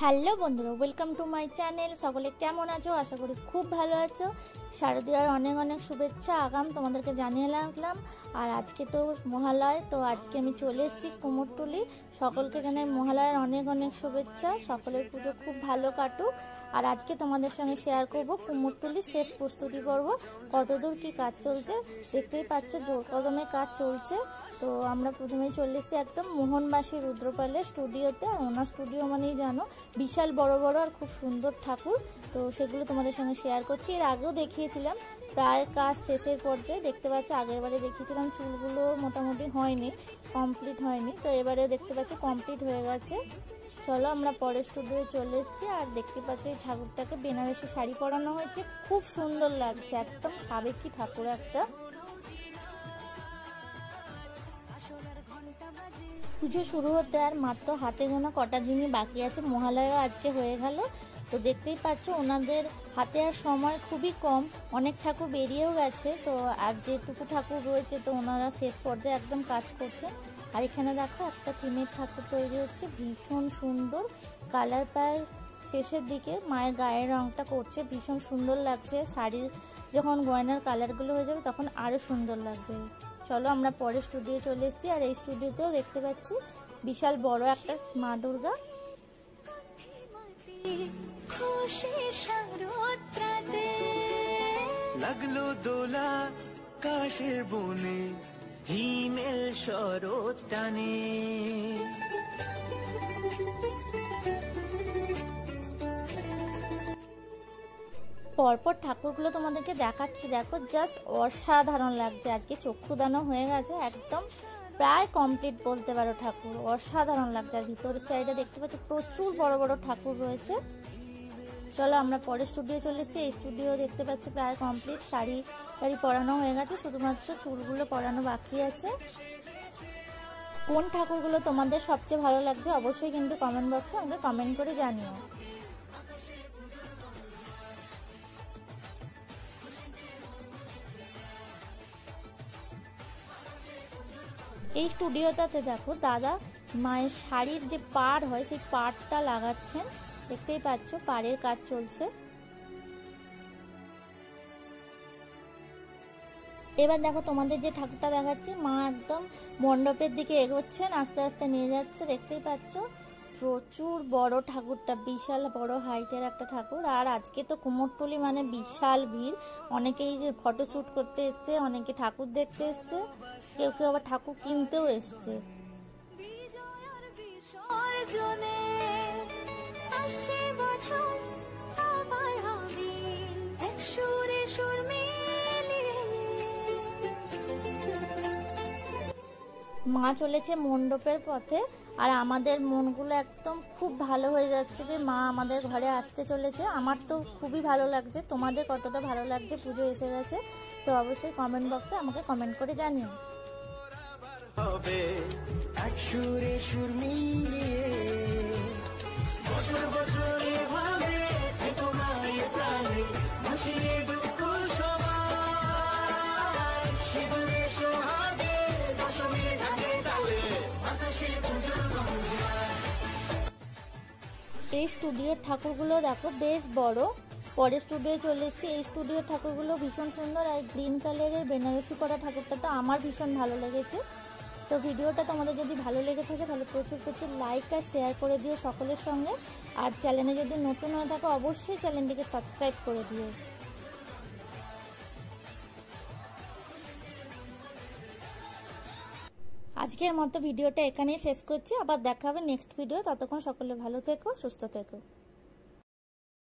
Hello বন্ধুরা, welcome to my channel. সকলে কেমন আছো? আশা করি খুব ভালো আছো। শারদীয়ার অনেক অনেক শুভেচ্ছা আগাম তোমাদেরকে জানিয়ে রাখলাম। আর আজকে তো মহালয়, তো আজকে আমি চলে এসেছি কুমোরটুলি। সকলকে জানাই মহালয়ার অনেক অনেক শুভেচ্ছা। সকলের পুজো খুব ভালো কাটুক। আর আজকে তোমাদের সঙ্গে শেয়ার করব কুমোরটুলির শেষ প্রস্তুতি পর্ব। কতদূর কি কাজ চলছে দেখতেই পাচ্ছ, জোর কদমে কাজ চলছে। তো আমরা প্রথমেই চলে এসেছি একদম মোহনবাসী রুদ্রপালের স্টুডিওতে। আর ওনার স্টুডিও মানেই জানো বিশাল বড় বড় আর খুব সুন্দর ঠাকুর। তো সেগুলো তোমাদের সঙ্গে শেয়ার করছি। এর আগেও দেখিয়েছিলাম, প্রায় কাজ শেষের পর্যায়ে। দেখতে পাচ্ছি আগের বারে দেখিয়েছিলাম চুলগুলো মোটামুটি হয়নি, কমপ্লিট হয়নি। তো এবারে দেখতে পাচ্ছি কমপ্লিট হয়ে গেছে। চলো আমরা পরের স্টুডিওয়ে চলে এসেছি। আর দেখতে পাচ্ছি এই ঠাকুরটাকে বেনারসি শাড়ি পরানো হয়েছে, খুব সুন্দর লাগছে, একদম সাবেকি ঠাকুর একটা। পুজো শুরু হতে আর মাত্র হাতে গোনা কটা দিনই বাকি আছে। মহালয়া আজকে হয়ে গেল। তো দেখতেই পাচ্ছ ওনাদের হাতে আর সময় খুবই কম, অনেক ঠাকুর বেরিয়েও গেছে। তো আর যেটুকু ঠাকুর রয়েছে তো ওনারা শেষ পর্যায়ে একদম কাজ করছে। আর এখানে দেখো একটা থিমের ঠাকুর তৈরি হচ্ছে, ভীষণ সুন্দর কালার। প্রায় শেষের দিকে মায়ের গায়ের রঙটা করছে, ভীষণ সুন্দর লাগছে। শাড়ির যখন গয়নার কালারগুলো হয়ে যাবে তখন আরও সুন্দর লাগবে। চলো আমরা পরের স্টুডিও চলে এসেছি। আর এই স্টুডিওতেও দেখতে পাচ্ছি বিশাল বড় একটা মা দুর্গা। লাগলো দোলা কাশের বনে, হিমেল শরৎ টানে। পরপর ঠাকুরগুলো তোমাদেরকে দেখাচ্ছি, দেখো জাস্ট অসাধারণ লাগছে। আজকে চক্ষুদানও হয়ে গেছে, একদম প্রায় কমপ্লিট বলতে পারো। ঠাকুর অসাধারণ লাগছে। আর ভিতরের সাইডে দেখতে পাচ্ছি প্রচুর বড় বড় ঠাকুর রয়েছে। চলো আমরা পরের স্টুডিও চলে এসেছি। এই স্টুডিও দেখতে পাচ্ছি প্রায় কমপ্লিট, শাড়ি পরানো হয়ে গেছে, শুধুমাত্র চুলগুলো পরানো বাকি আছে। কোন ঠাকুরগুলো তোমাদের সবচেয়ে ভালো লাগছে অবশ্যই কিন্তু কমেন্ট বক্সে আমাকে কমেন্ট করে জানিও। এই স্টুডিওটাতে দেখো দাদা মায়ের শাড়ির যে পাড় হয় সেই পাড়টা লাগাচ্ছেন, দেখতেই পাচ্ছ পাড়ের কাজ চলছে। এবার দেখো তোমাদের যে ঠাকুরটা দেখাচ্ছি, মা একদম মণ্ডপের দিকে এগোচ্ছেন, আস্তে আস্তে নিয়ে যাচ্ছে, দেখতেই পাচ্ছ। প্রচুর বড় ঠাকুরটা, বিশাল বড় হাইটের একটা ঠাকুর। আর আজকে তো কুমোরটুলি মানে বিশাল ভিড়, অনেকেই যে ফটোশ্যুট করতে এসছে, অনেকে ঠাকুর দেখতে এসছে, কেউ কেউ আবার ঠাকুর কিনতেও এসছে। মা চলেছে মণ্ডপের পথে। আর আমাদের মনগুলো একদম খুব ভালো হয়ে যাচ্ছে যে মা আমাদের ঘরে আসতে চলেছে। আমার তো খুবই ভালো লাগছে। তোমাদের কতটা ভালো লাগছে পুজো এসে গেছে তো অবশ্যই কমেন্ট বক্সে আমাকে কমেন্ট করে জানিও। এই স্টুডিওর ঠাকুরগুলো দেখো বেশ বড়। পরের স্টুডিও চলে এসেছি। এই স্টুডিওর ঠাকুরগুলো ভীষণ সুন্দর। আর গ্রিন কালারের বেনারসি করা ঠাকুরটা তো আমার ভীষণ ভালো লেগেছে। তো ভিডিওটা তোমাদের যদি ভালো লেগে থাকে তাহলে প্রচুর প্রচুর লাইক আর শেয়ার করে দিও সকলের সঙ্গে। আর চ্যানেলে যদি নতুন হয়ে থাকো অবশ্যই চ্যানেলটিকে সাবস্ক্রাইব করে দিও। আজকের মতো ভিডিওটা এখানেই শেষ করছি, আবার দেখা হবে নেক্সট ভিডিও। ততক্ষণ সকলে ভালো থেকো, সুস্থ থেকো।